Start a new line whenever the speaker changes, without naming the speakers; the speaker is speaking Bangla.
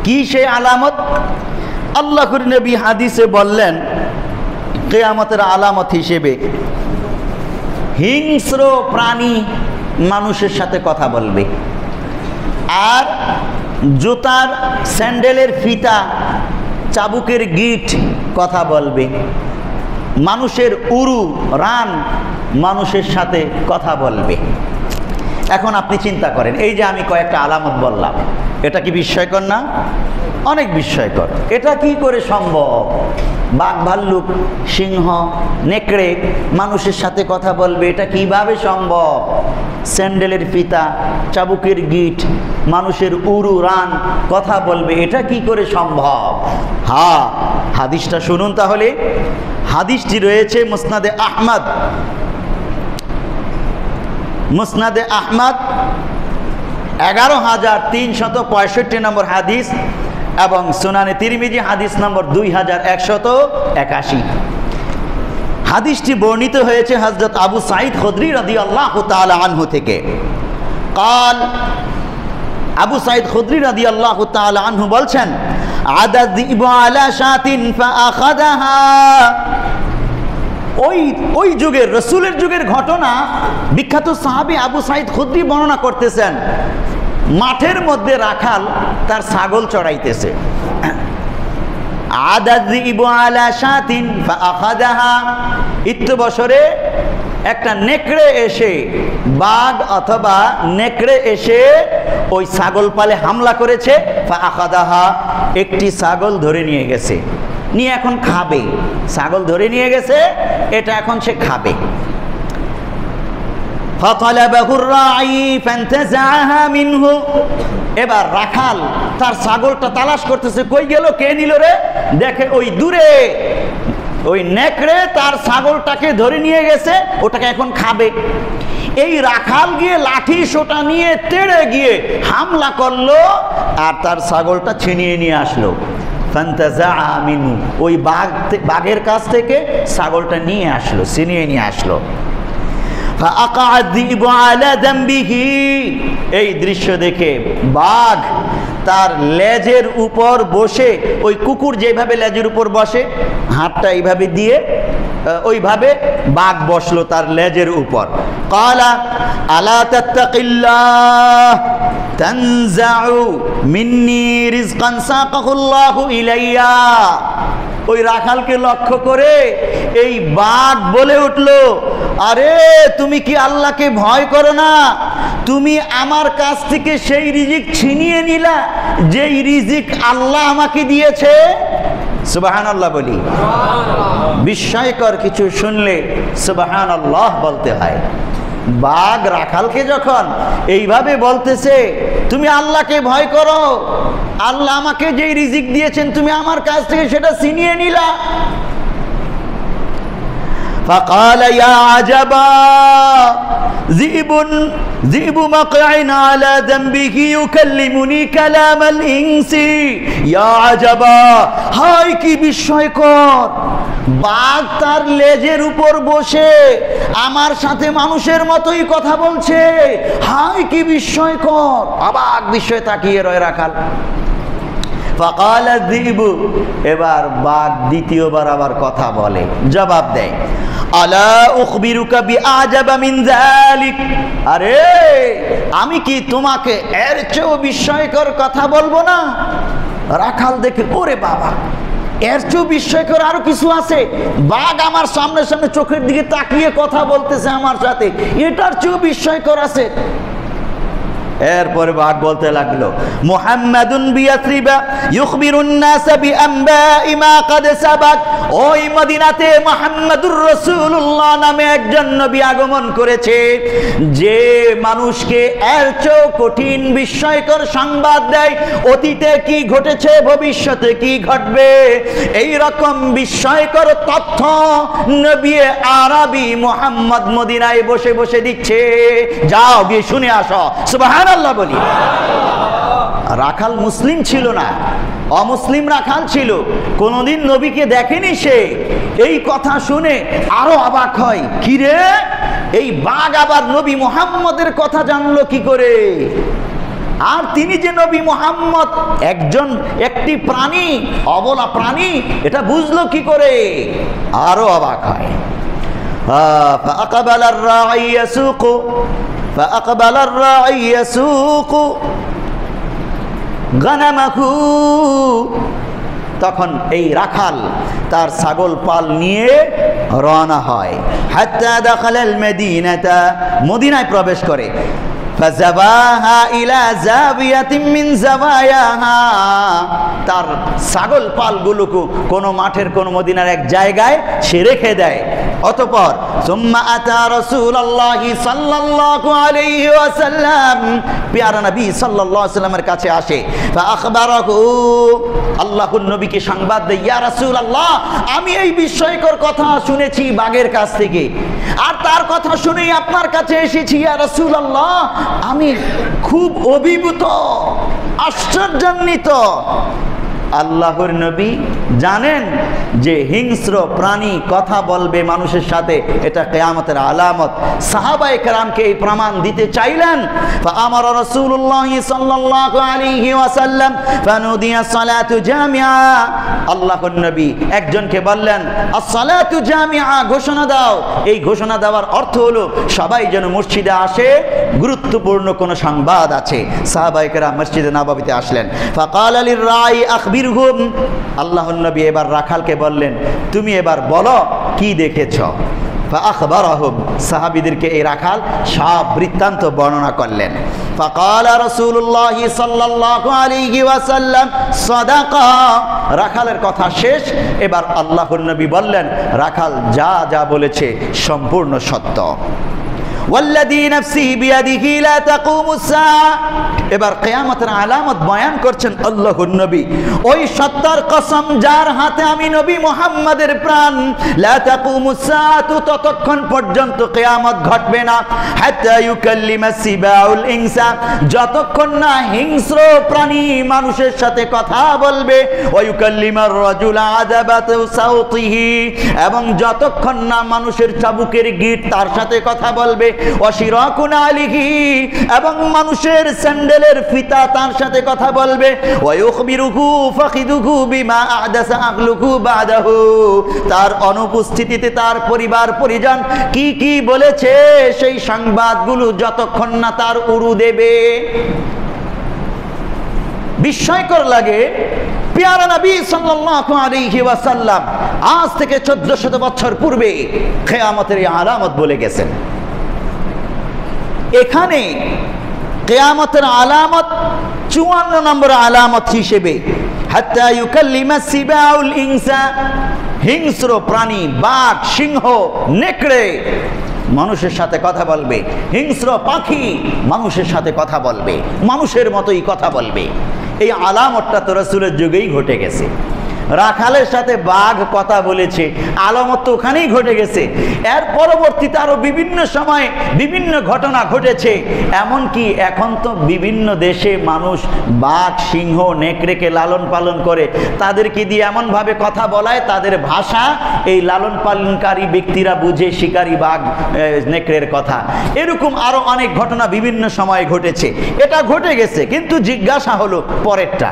কি সেই আলামত? আল্লাহর নবী হাদিসে বললেন কিয়ামতের আলামত হিসেবে হিংস্র প্রাণী মানুষের সাথে কথা বলবে, আর জুতার স্যান্ডেলের ফিতা, চাবুকের গিট কথা বলবে, মানুষের উরু রান মানুষের সাথে কথা বলবে। এখন আপনি চিন্তা করেন, এই যে আমি কয়েকটা আলামত বললাম, এটা কি বিস্ময়কর না? অনেক বিস্ময়কর। এটা কি করে সম্ভব? বাঘ, ভাল্লুক, সিংহ, নেকড়ে মানুষের সাথে কথা বলবে, এটা কিভাবে সম্ভব? স্যান্ডেলের ফিতা, চাবুকের গিট, মানুষের উরু রান কথা বলবে, এটা কি করে সম্ভব? হ্যাঁ, হাদিসটা শুনুন তাহলে। হাদিসটি রয়েছে মুসনাদে আহমদ, মুসনাদে আহমদ 11,365 নম্বর হাদিস, এবং সুনানে তিরমিজি হাদিস নম্বর 2181। হাদিসটি বর্ণিত হয়েছে হযরত আবু সাঈদ খুদরি রাদিয়াল্লাহু তাআলা আনহু থেকে। قال আবু সাঈদ খুদরি রাদিয়াল্লাহু তাআলা আনহু বলছেন, আদা যিবু আলা শাতিন ফাআখাযাহা। ওই যুগের, রাসূলের যুগের ঘটনা বিখ্যাত সাহাবী আবু সাঈদ খুদরি বর্ণনা করতেছেন। মাঠের মধ্যে রাখাল তার ছাগল চড়াইতেছে। আদা যিবু আলা শাতিন ফাআখাযাহা। ইত্য বছরে একটা নেকড়ে এসে, বাঘ অথবা নেকড়ে এসে ওই ছাগল পালে হামলা করেছে। ফাআখাযাহা, একটি ছাগল ধরে নিয়ে গেছে, নিয়ে এখন খাবে। ছাগল ধরে নিয়ে গেছে, এটা এখন সে খাবে। ফাতালাবাহুর রাঈ ফান্তাযাআহা মিনহু। এবার রাখাল তার ছাগলটা তালাশ করতেছে, কই গেল, কে নিল রে? দেখে ওই দূরে ওই নেকড়ে তার ছাগলটাকে ধরে নিয়ে গেছে, ওটাকে এখন খাবে। এই রাখাল গিয়ে লাঠি সোটা নিয়ে তেড়ে গিয়ে হামলা করলো, আর তার ছাগলটা ছিনিয়ে নিয়ে আসলো। ফান্তাযাআ মিনহু, ওই বাঘের কাছ থেকে ছাগলটা নিয়ে আসলো, ছিনিয়ে নিয়ে আসলো। ফাআকা যিবু আলা যামবিহি। এই দৃশ্য দেখে বাঘ তার লেজের উপর বসে, ওই কুকুর যেভাবে লেজের উপর বসে, হাতটা এইভাবে দিয়ে ওইভাবে বাঘ বসলো তার লেজের উপর। ক্বালা আলা তাত্তাকিল্লাহ তানজাউ মিন্নি রিজকান সাকাহুল্লাহু ইলাইয়া। ওই রাখালকে লক্ষ্য করে এই বাঘ বলে উঠলো, আরে তুমি কি আল্লাহকে ভয় করো না? তুমি আমার কাছ থেকে সেই রিজিক ছিনিয়ে নিলা, যেই রিজিক আল্লাহ আমাকে দিয়েছে। সুবহানাল্লাহ বলি। বিস্ময়কর কিছু শুনলে সুবহানাল্লাহ বলতে হয়। বাঘ রাখালকে যখন এইভাবে বলতেছে, তুমি আল্লাহকে ভয় করো, আল্লাহ আমাকে যেই রিজিক দিয়েছেন তুমি আমার কাছ থেকে সেটা ছিনিয়ে নিলা। فقال يا عجبا ذئب مقع على ذنبه يكلمني كلام الإنس يا عجبا। হায় কি বিস্ময়কর! বাঘ তার লেজের উপর বসে আমার সাথে মানুষের মতোই কথা বলছে। হায় কি বিস্ময়কর! অবাক বিস্ময়ে তাকিয়ে রয় রাখাল। ফাকাল যিব, এবার বাঘ দ্বিতীয়বার আবার কথা বলে, জবাব দেয়, আলা উখবিরুকা বিআজাবা মিন যালিক। আরে আমি কি তোমাকে এর চেয়েও বিস্ময়কর কথা বলবো না? রাখাল দেখে, ওরে বাবা, এর চেয়েও বিস্ময়কর আরো কিছু আছে। বাঘ আমার সামনে সামনে চোখের দিকে তাকিয়ে কথা বলতেছে আমার সাথে, এটার চেয়েও বিস্ময়কর আছে। এরপরে বাঘ বলতে লাগলো, মুহাম্মাদুন বিয়াসরিবা ইউখবিরুন নাস বিআনবাই মা ক্বাদ সাবাক। ওই মদিনাতে মুহাম্মাদুর রাসূলুল্লাহ নামে একজন নবী আগমন করেছে, যে মানুষকে এর চেয়ে কঠিন বিস্ময়কর সংবাদ দেয়, অতীতে কি ঘটেছে, ভবিষ্যতে কি ঘটবে, এই রকম বিস্ময়কর তথ্য নবী আরবি মুহাম্মদ মদিনায় বসে বসে দিচ্ছে। যাও গিয়ে শুনে আসো। সুবহানাল্লাহ বলি। রাখাল মুসলিম ছিল না, অমুসলিম রাখাল ছিল, কোনদিন নবীকে দেখেনি সে। এই কথা শুনে আরো অবাক হয়, কি রে, এই বাঘ আবার নবী মুহাম্মদের কথা জানলো কি করে? আর তিনি যে নবী মুহাম্মদ একটি প্রাণী, অবলা প্রাণী, এটা বুঝলো কি করে? আরো অবাক হয়। فأقبل الراعي يسوق غنمه। তখন এই রাখাল তার ছাগল পাল নিয়ে রওনা হয়। হাত্তা দাখালাল মদিনাতা, মদিনায় প্রবেশ করে। ফাযাবাহা ইলা যাবিয়াতিন মিন যাবায়াহা, তার ছাগল পালগুলোকে কোনো মাঠের কোন মদিনার এক জায়গায় সে রেখে দেয়। অতঃপর সুম্মা আতা রাসূলুল্লাহি সাল্লাল্লাহু আলাইহি ওয়াসাল্লাম, প্যারা নবী সাল্লাল্লাহু আলাইহি ওয়াসাল্লামের কাছে আসে। ফা আখবারাহু, আল্লাহর নবীকে সংবাদ দেয়, ইয়া রাসূলুল্লাহ, আমি এই বিস্ময়কর কথা শুনেছি বাঘের কাছ থেকে, আর তার কথা শুনেই আপনার কাছে এসেছি। ইয়া রাসূলুল্লাহ, আমি খুব অভিভূত, আশ্চর্যান্বিত। আল্লাহর নবী জানেন যে হিংস্র প্রাণী কথা বলবে মানুষের সাথে, এটা কিয়ামতের আলামত। সাহাবায়ে কেরামকে এই প্রমাণ দিতে চাইলেন। ফাআমারা রাসূলুল্লাহ সাল্লাল্লাহু আলাইহি ওয়াসাল্লাম ফানুদিয়া সালাতু জামিআ, আল্লাহর নবী একজনকে বললেন as-সালাতু জামিআ, ঘোষণা দাও। এই ঘোষণা দেওয়ার অর্থ হলো সবাই যেন মসজিদে আসে, গুরুত্বপূর্ণ কোন সংবাদ আছে। সাহাবায়ে কেরাম মসজিদে নববীতে আসলেন। ফাকালা লির-রাই আখবিরহুম, আল্লাহর নবী এবার রাখালকে বললেন, তুমি এবার বলো কি দেখেছ। ফাআখবারাহুম, সাহাবীদেরকে এই রাখাল সব বৃত্তান্ত বর্ণনা করলেন। ফাকালা রাসূলুল্লাহ সাল্লাল্লাহু আলাইহি ওয়াসাল্লাম সাদাকা, রাখালের কথা শেষ। এবার আল্লাহর নবী বললেন, রাখাল যা যা বলেছে সম্পূর্ণ সত্য। ওয়াল্লাযী নাফসি বিয়াদিহি লা তাকুমুস সাআ, এবার কিয়ামতের আলামত বয়ান করছেন আল্লাহর নবী। ওই সত্তার কসম যার হাতে আমি নবী মুহাম্মাদের প্রাণ, লা তাকুমুস সাআতু, ততক্ষণ পর্যন্ত কিয়ামত ঘটবে না, হাত্তা ইউকাল্লিমাস সিবাউল ইনসা, যতক্ষণ না হিংস্র প্রাণী মানুষের সাথে কথা বলবে, ওয়া ইউকাল্লিমার রাজুলা আযাবাতু সাউতিহি, এবং যতক্ষণ না মানুষের চাবুকের গিট তার সাথে কথা বলবে, ওয়াশিরাকুন আলিহি, এবং মানুষের স্যান্ডেলের ফিতা তার সাথে কথা বলবে, ওয়ায়ুখবিরুহু ফাখিদুহু বিমা আহদাসা আহলুহু বাদাহু, তার অনুপস্থিতিতে তার পরিবার পরিজন কি কি বলেছে সেই সংবাদগুলো যতক্ষণ না তার উড়ু দেবে। বিস্ময়কর লাগে, প্যারা নবী সাল্লাল্লাহু আলাইহি ওয়াসাল্লাম আজ থেকে 1400 বছর পূর্বে কিয়ামতের আলামত বলে গেছেন। এখানে কিয়ামতের আলামত 54 নম্বর আলামত হিসেবে হাত্তা ইউকাল্লিমাস সিবাউল ইনসা, হিংস্র প্রাণী বাঘ, সিংহ, নেকড়ে মানুষের সাথে কথা বলবে, হিংস্র পাখি মানুষের সাথে কথা বলবে, মানুষের মতোই কথা বলবে। এই আলামতটা তো রাসূলের যুগেই ঘটে গেছে। রাখালের সাথে বাঘ কথা বলেছে, আলামত তো ওখানেই ঘটে গেছে। এর পরবর্তীতে আরো বিভিন্ন সময় বিভিন্ন ঘটনা ঘটেছে। এমনকি এখন তো বিভিন্ন দেশে মানুষ বাঘ, সিংহ, নেকড়েকে লালন পালন করে, তাদেরকে দিয়ে এমনভাবে কথা বলায় তাদের ভাষা এই লালন পালনকারী ব্যক্তিরা বুঝে, শিকারী বাঘ, নেকড়ের কথা। এরকম আরো অনেক ঘটনা বিভিন্ন সময়ে ঘটেছে। এটা ঘটে গেছে, কিন্তু জিজ্ঞাসা হলো পরেরটা।